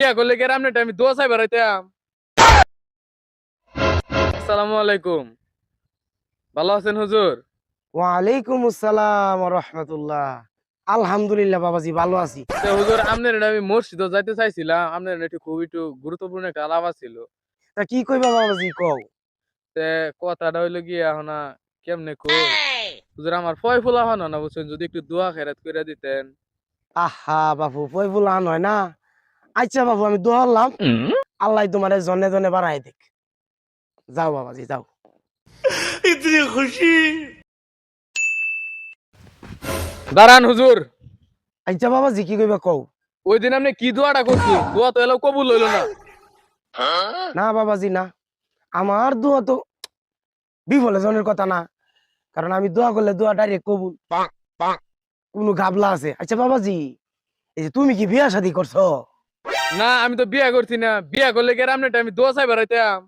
বিয়া করলে কি আমনে আমি দোয়া চাই বেড়াইতাম। আসসালামু আলাইকুম। ভালো আছেন হুজুর? ওয়ালাইকুম আসসালাম ওয়া রাহমাতুল্লাহ। আলহামদুলিল্লাহ বাবাজি ভালো আছি। হুজুর আমনের আমি মসজিদে যাইতে চাইছিলাম। আপনার একটু খুব একটু গুরুত্বপূর্ণ একটা আলাপ ছিল। তা কি কইবা বাবাজি কও? তে কথাটা হইলো গিয়ে এখন কেমনে কই? হুজুর আমার ফয় ফুলা হন না বুঝছেন, যদি একটু দোয়া খেরাত করে দিতেন। আহা বাপু পয়ফুল আন হয় না। আচ্ছা বাবু আমি দোয়া করলাম। আল্লাহ তোমারে জনে জনে বাড়াই দেখ। যাও বাবাজি যাও। দাঁড়ান হুজুর। আচ্ছা বাবাজি কি কইবা কও? ওই দিন আপনি কি দোয়াটা করছি? দোয়া তো এলো কবুল হইলো না। না বাবাজি না। আমার দোয়া তো বিফলে জনের কথা না। কারণ আমি দোয়া করলে দোয়া ডাইরেক্ট কবুল। কোনো ঘাবলা আছে। আচ্ছা বাবাজি এই যে তুমি কি বিয়া শাদী করছো? না আমি তো বিয়া করছি না। বিয়া করলে কি আমনে আমি দোয়া চাই বেড়াইতাম।